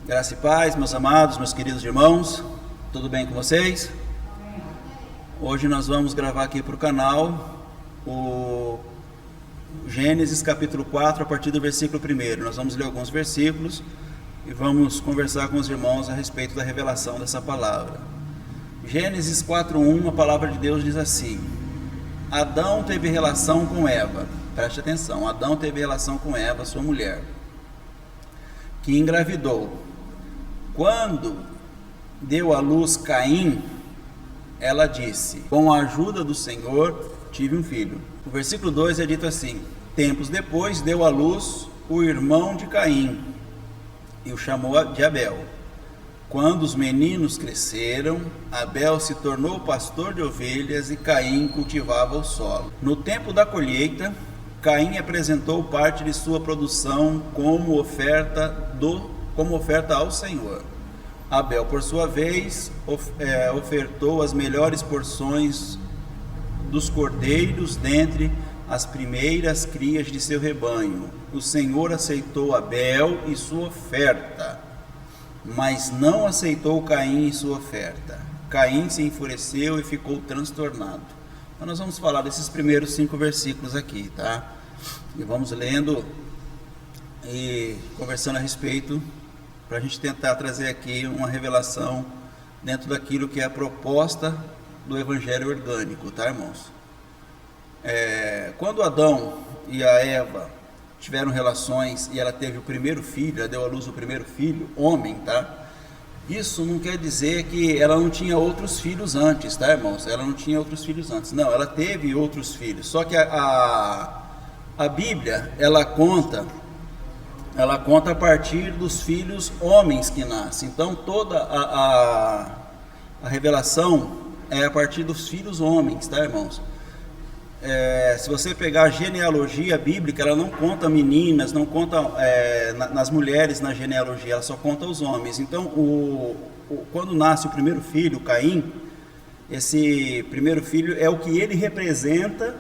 Graça e paz, meus amados, meus queridos irmãos, tudo bem com vocês? Hoje nós vamos gravar aqui para o canal o Gênesis capítulo 4, a partir do versículo 1. Nós vamos ler alguns versículos e vamos conversar com os irmãos a respeito da revelação dessa palavra. Gênesis 4:1, a palavra de Deus diz assim: Adão teve relação com Eva, preste atenção, Adão teve relação com Eva, sua mulher, que engravidou. Quando deu à luz Caim, ela disse: com a ajuda do Senhor tive um filho. O versículo 2 é dito assim: tempos depois deu à luz o irmão de Caim e o chamou de Abel. Quando os meninos cresceram, Abel se tornou pastor de ovelhas e Caim cultivava o solo. No tempo da colheita, Caim apresentou parte de sua produção como oferta ao Senhor. Abel, por sua vez, ofertou as melhores porções dos cordeiros dentre as primeiras crias de seu rebanho. O Senhor aceitou Abel e sua oferta, mas não aceitou Caim e sua oferta. Caim se enfureceu e ficou transtornado. Então nós vamos falar desses primeiros 5 versículos aqui, tá? E vamos lendo e conversando a respeito, para a gente tentar trazer aqui uma revelação dentro daquilo que é a proposta do evangelho orgânico, tá, irmãos? Quando Adão e a Eva tiveram relações e ela teve o primeiro filho, ela deu à luz o primeiro filho, homem, tá? Isso não quer dizer que ela não tinha outros filhos antes, tá, irmãos? Ela não tinha outros filhos antes, não, ela teve outros filhos, só que a Bíblia, ela conta a partir dos filhos homens que nascem. Então toda a revelação é a partir dos filhos homens, tá, irmãos? Se você pegar a genealogia bíblica, ela não conta meninas, não conta nas mulheres na genealogia, ela só conta os homens. Então quando nasce o primeiro filho, Caim, esse primeiro filho é o que ele representa,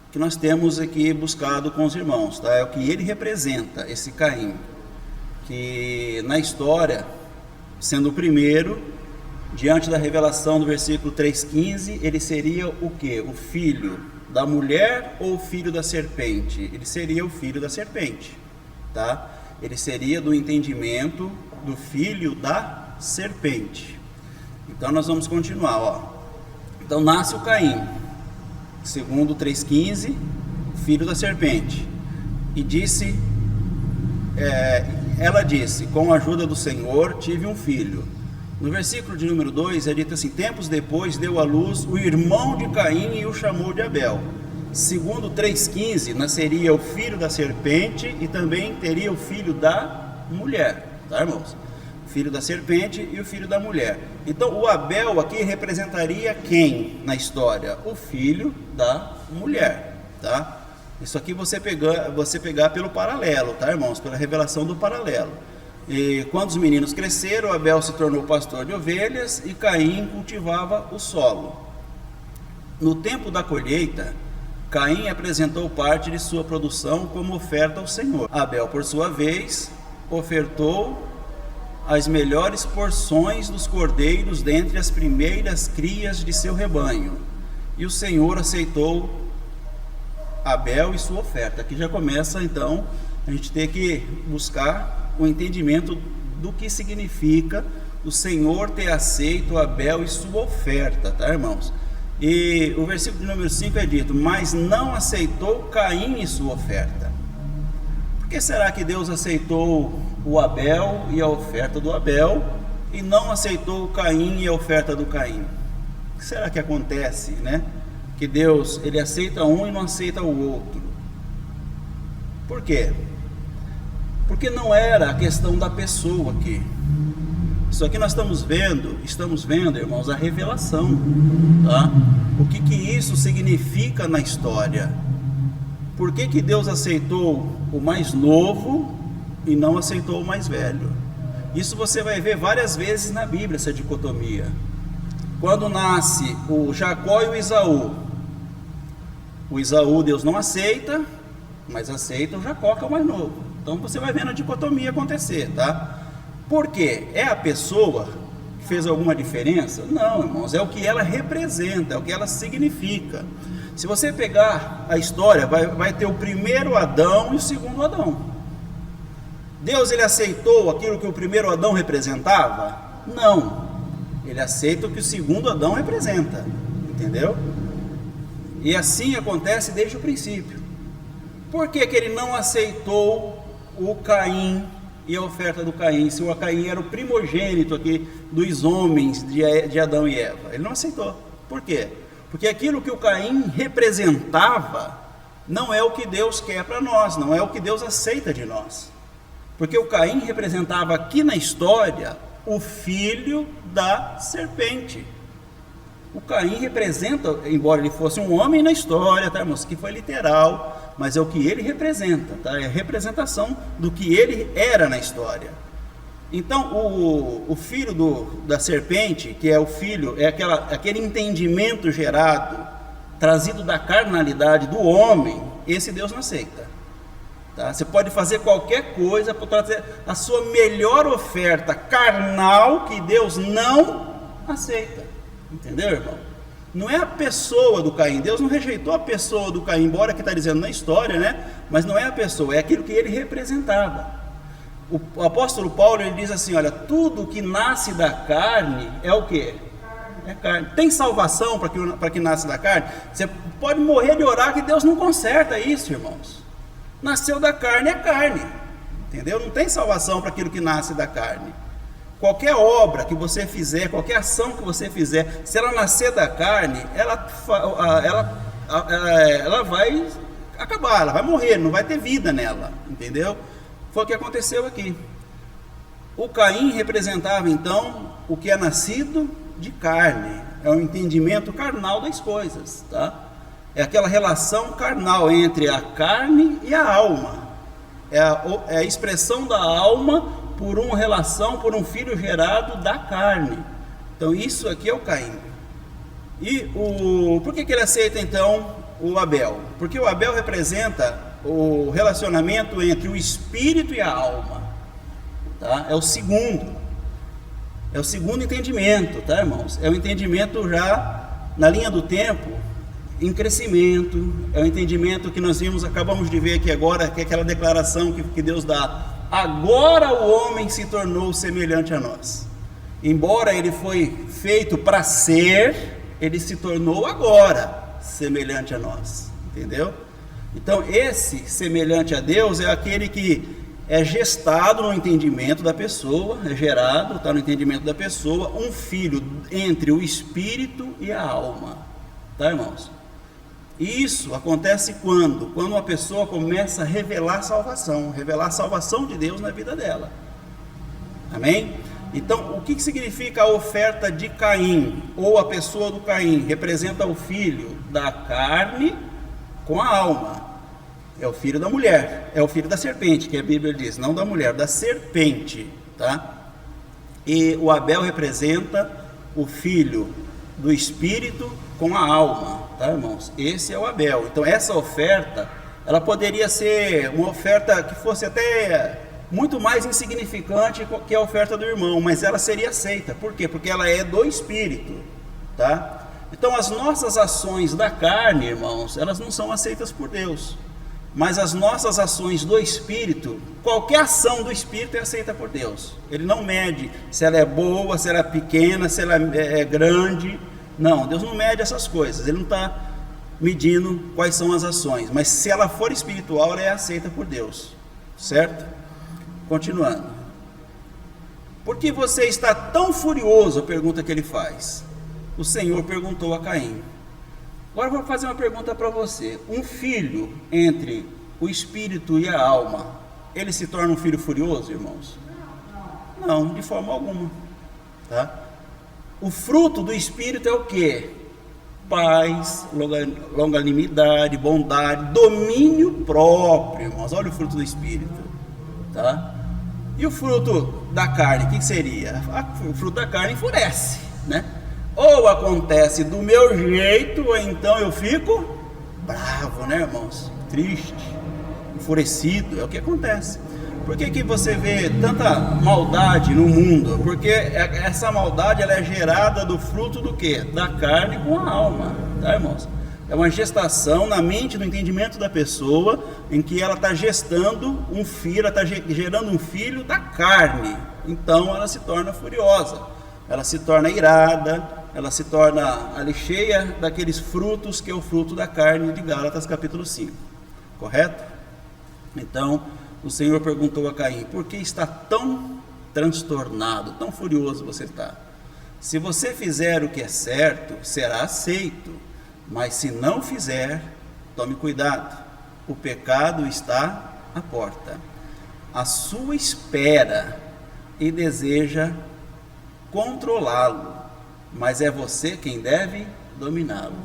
que nós temos aqui buscado com os irmãos, tá? É o que ele representa, esse Caim, que na história, sendo o primeiro, diante da revelação do versículo 3,15, ele seria o quê? O filho da mulher ou o filho da serpente? Ele seria o filho da serpente, tá? Ele seria do entendimento do filho da serpente. Então nós vamos continuar, ó. Então nasce o Caim, segundo 3,15, filho da serpente, e ela disse: com a ajuda do Senhor tive um filho. No versículo de número 2 é dito assim: tempos depois deu à luz o irmão de Caim e o chamou de Abel. Segundo 3,15, nasceria o filho da serpente e também teria o filho da mulher, tá, irmãos? Filho da serpente e o filho da mulher. Então o Abel aqui representaria quem na história? O filho da mulher, tá? Isso aqui você pegar pelo paralelo, tá, irmãos? Pela revelação do paralelo. E quando os meninos cresceram, Abel se tornou pastor de ovelhas e Caim cultivava o solo. No tempo da colheita, Caim apresentou parte de sua produção como oferta ao Senhor. Abel, por sua vez, ofertou as melhores porções dos cordeiros dentre as primeiras crias de seu rebanho. E o Senhor aceitou Abel e sua oferta. Aqui já começa, então, a gente ter que buscar o entendimento do que significa o Senhor ter aceito Abel e sua oferta, tá, irmãos? E o versículo de número 5 é dito: mas não aceitou Caim e sua oferta. Por que será que Deus aceitou o Abel e a oferta do Abel e não aceitou o Caim e a oferta do Caim? O que será que acontece, né? Que Deus, ele aceita um e não aceita o outro. Por quê? Porque não era a questão da pessoa aqui. Isso aqui nós estamos vendo, irmãos, a revelação, tá? O que isso significa na história? Por que Deus aceitou o mais novo e não aceitou o mais velho? Isso você vai ver várias vezes na Bíblia, essa dicotomia. Quando nasce o Jacó e o Esaú Deus não aceita, mas aceita o Jacó, que é o mais novo. Então você vai vendo a dicotomia acontecer, tá? Por quê? É a pessoa que fez alguma diferença? Não, irmãos, é o que ela representa, é o que ela significa. Se você pegar a história, vai ter o primeiro Adão e o segundo Adão. Deus, ele aceitou aquilo que o primeiro Adão representava? Não. Ele aceita o que o segundo Adão representa, entendeu? E assim acontece desde o princípio. Por que que ele não aceitou o Caim e a oferta do Caim, se o Caim era o primogênito aqui dos homens de Adão e Eva? Ele não aceitou. Por quê? Porque aquilo que o Caim representava não é o que Deus quer para nós, não é o que Deus aceita de nós. Porque o Caim representava aqui na história o filho da serpente. O Caim representa, embora ele fosse um homem na história, tá, irmãos? Que foi literal, mas é o que ele representa, tá? É a representação do que ele era na história. Então, o filho da serpente, que é o filho, é aquele entendimento gerado, trazido da carnalidade do homem, esse Deus não aceita. Tá? Você pode fazer qualquer coisa para trazer a sua melhor oferta carnal, que Deus não aceita. Entendeu, irmão? Não é a pessoa do Caim. Deus não rejeitou a pessoa do Caim, embora que está dizendo na história, né? Mas não é a pessoa, é aquilo que ele representava. O apóstolo Paulo, ele diz assim, olha, tudo que nasce da carne é o quê? É carne. Tem salvação para que nasce da carne? Você pode morrer de orar que Deus não conserta isso, irmãos. Nasceu da carne é carne, entendeu? Não tem salvação para aquilo que nasce da carne. Qualquer obra que você fizer, qualquer ação que você fizer, se ela nascer da carne, ela vai acabar, ela vai morrer, não vai ter vida nela, entendeu? Foi o que aconteceu aqui. O Caim representava então o que é nascido de carne, é o entendimento carnal das coisas, tá? É aquela relação carnal entre a carne e a alma, é a expressão da alma por uma relação, por um filho gerado da carne. Então isso aqui é o Caim. E por que ele aceita então o Abel? Porque o Abel representa o relacionamento entre o espírito e a alma, tá? É o segundo entendimento, tá, irmãos? É o entendimento já na linha do tempo, em crescimento. É o entendimento que nós acabamos de ver aqui agora, que é aquela declaração que Deus dá: agora o homem se tornou semelhante a nós. Embora ele foi feito para ser, ele se tornou agora semelhante a nós, entendeu? Então esse semelhante a Deus é aquele que é gestado no entendimento da pessoa, é gerado, está no entendimento da pessoa, um filho entre o espírito e a alma, tá, irmãos? E isso acontece quando uma pessoa começa a revelar a salvação de Deus na vida dela. Amém? Então, o que significa a oferta de Caim, ou a pessoa do Caim? Representa o filho da carne com a alma. É o filho da mulher, é o filho da serpente, que a Bíblia diz, não da mulher, da serpente, tá? E o Abel representa o filho do espírito com a alma, tá, irmãos? Esse é o Abel. Então essa oferta, ela poderia ser uma oferta que fosse até muito mais insignificante que a oferta do irmão, mas ela seria aceita. Por quê? Porque ela é do espírito, tá? Então as nossas ações da carne, irmãos, elas não são aceitas por Deus. Mas as nossas ações do Espírito, qualquer ação do Espírito é aceita por Deus. Ele não mede se ela é boa, se ela é pequena, se ela é grande. Não, Deus não mede essas coisas. Ele não está medindo quais são as ações. Mas se ela for espiritual, ela é aceita por Deus. Certo? Continuando. Por que você está tão furioso? A pergunta que ele faz. O Senhor perguntou a Caim. Agora eu vou fazer uma pergunta para você. Um filho entre o espírito e a alma, ele se torna um filho furioso, irmãos? Não, de forma alguma, tá? O fruto do espírito é o quê? Paz, longanimidade, bondade, domínio próprio, irmãos. Olha o fruto do espírito, tá? E o fruto da carne, o que seria? O fruto da carne enfurece, né? Ou acontece do meu jeito, ou então eu fico bravo, né, irmãos? Triste, enfurecido, é o que acontece. Por que você vê tanta maldade no mundo? Porque essa maldade ela é gerada do fruto do quê? Da carne com a alma, tá, irmãos? É uma gestação na mente, no entendimento da pessoa, em que ela está gestando um filho, ela está gerando um filho da carne. Então ela se torna furiosa, ela se torna irada, ela se torna ali cheia daqueles frutos que é o fruto da carne de Gálatas capítulo 5, correto? Então o Senhor perguntou a Caim: por que está tão transtornado, tão furioso você está? Se você fizer o que é certo, será aceito, mas se não fizer, tome cuidado, o pecado está à porta, à sua espera, e deseja controlá-lo, mas é você quem deve dominá-lo.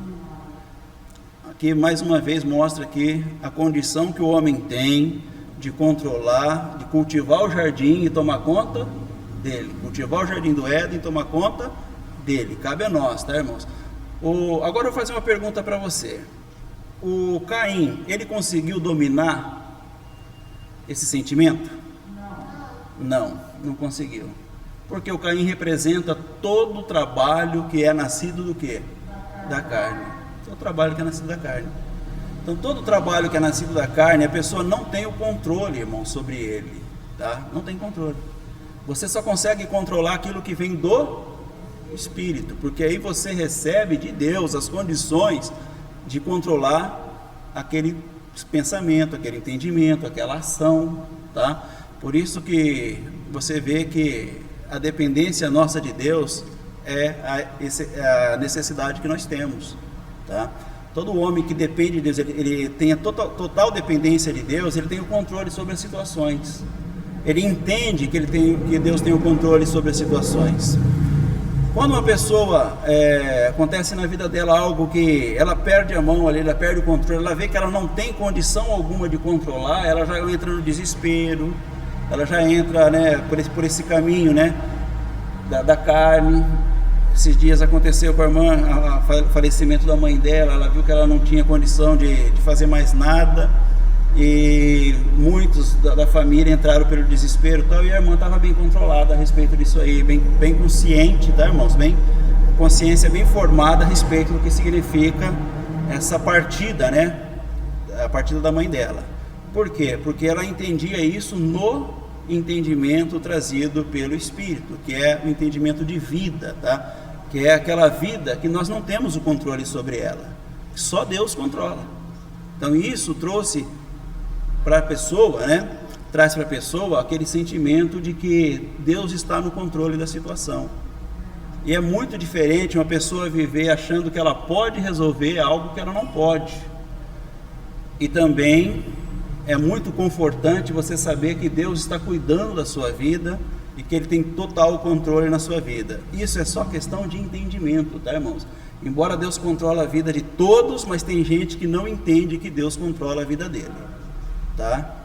Aqui mais uma vez mostra aqui a condição que o homem tem de controlar, de cultivar o jardim e tomar conta dele, cultivar o jardim do Éden e tomar conta dele. Cabe a nós, tá, irmãos? Agora eu vou fazer uma pergunta para você. O Caim, ele conseguiu dominar esse sentimento? Não conseguiu. Porque o Caim representa todo o trabalho que é nascido do quê? Da carne. Todo o trabalho que é nascido da carne. Então todo o trabalho que é nascido da carne, a pessoa não tem o controle, irmão, sobre ele, tá? Não tem controle. Você só consegue controlar aquilo que vem do Espírito, porque aí você recebe de Deus as condições de controlar aquele pensamento, aquele entendimento, aquela ação, tá? Por isso que você vê que a dependência nossa de Deus é a necessidade que nós temos, tá? Todo homem que depende de Deus, ele tem a total dependência de Deus, ele tem o controle sobre as situações. Ele entende que Deus tem o controle sobre as situações. Quando uma pessoa, acontece na vida dela algo que ela perde a mão ali, ela perde o controle, ela vê que ela não tem condição alguma de controlar, ela já entra no desespero, ela já entra, né, por esse caminho, né, da carne. Esses dias aconteceu com a irmã, o falecimento da mãe dela, ela viu que ela não tinha condição de fazer mais nada, e muitos da família entraram pelo desespero e tal, e a irmã estava bem controlada a respeito disso aí, bem consciente, tá, irmãos? Consciência bem formada a respeito do que significa essa partida, né? A partida da mãe dela. Por quê? Porque ela entendia isso no entendimento trazido pelo Espírito, que é o entendimento de vida, tá? Que é aquela vida que nós não temos o controle sobre ela, só Deus controla. Então isso trouxe para a pessoa, né? Traz para a pessoa aquele sentimento de que Deus está no controle da situação. E é muito diferente uma pessoa viver achando que ela pode resolver algo que ela não pode. E também é muito confortante você saber que Deus está cuidando da sua vida e que Ele tem total controle na sua vida. Isso é só questão de entendimento, tá, irmãos? Embora Deus controle a vida de todos, mas tem gente que não entende que Deus controla a vida dele, tá?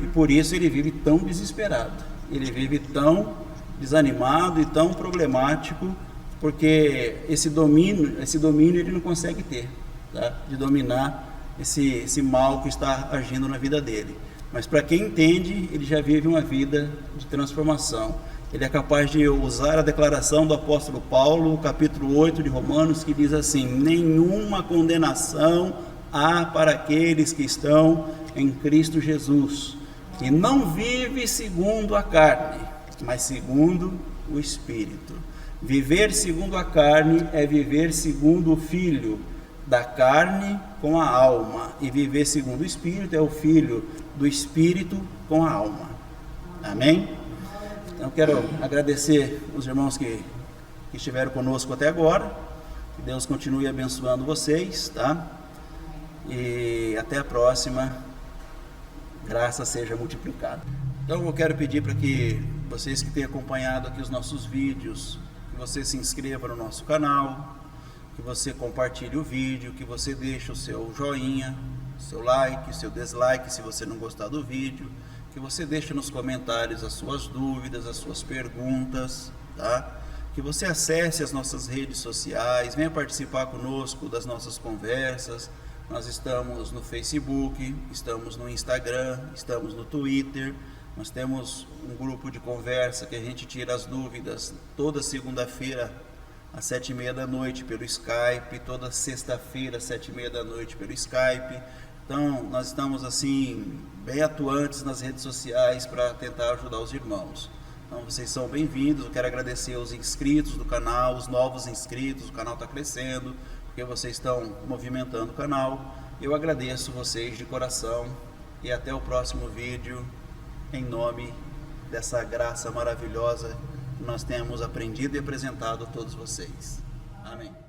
E por isso ele vive tão desesperado, ele vive tão desanimado e tão problemático, porque esse domínio ele não consegue ter, tá? De dominar esse mal que está agindo na vida dele. Mas para quem entende, ele já vive uma vida de transformação. Ele é capaz de usar a declaração do apóstolo Paulo, capítulo 8 de Romanos, que diz assim: nenhuma condenação há para aqueles que estão em Cristo Jesus, que não vive segundo a carne, mas segundo o Espírito. Viver segundo a carne é viver segundo o Filho da carne com a alma, e viver segundo o Espírito é o Filho do Espírito com a alma. Amém? Então quero agradecer os irmãos que estiveram conosco até agora, que Deus continue abençoando vocês, tá? E até a próxima, graça seja multiplicada. Então eu quero pedir para que vocês que têm acompanhado aqui os nossos vídeos, que você se inscreva no nosso canal, que você compartilhe o vídeo, que você deixe o seu joinha, o seu like, o seu dislike se você não gostar do vídeo, que você deixe nos comentários as suas dúvidas, as suas perguntas, tá? Que você acesse as nossas redes sociais, venha participar conosco das nossas conversas. Nós estamos no Facebook, estamos no Instagram, estamos no Twitter, Nós temos um grupo de conversa que a gente tira as dúvidas toda segunda-feira às 7h30 da noite pelo Skype, toda sexta-feira às 7h30 da noite pelo Skype. Então nós estamos assim bem atuantes nas redes sociais para tentar ajudar os irmãos. Então vocês são bem-vindos. Eu quero agradecer os inscritos do canal, os novos inscritos. O canal está crescendo porque vocês estão movimentando o canal. Eu agradeço vocês de coração e até o próximo vídeo, em nome dessa graça maravilhosa que nós temos aprendido e apresentado a todos vocês. Amém.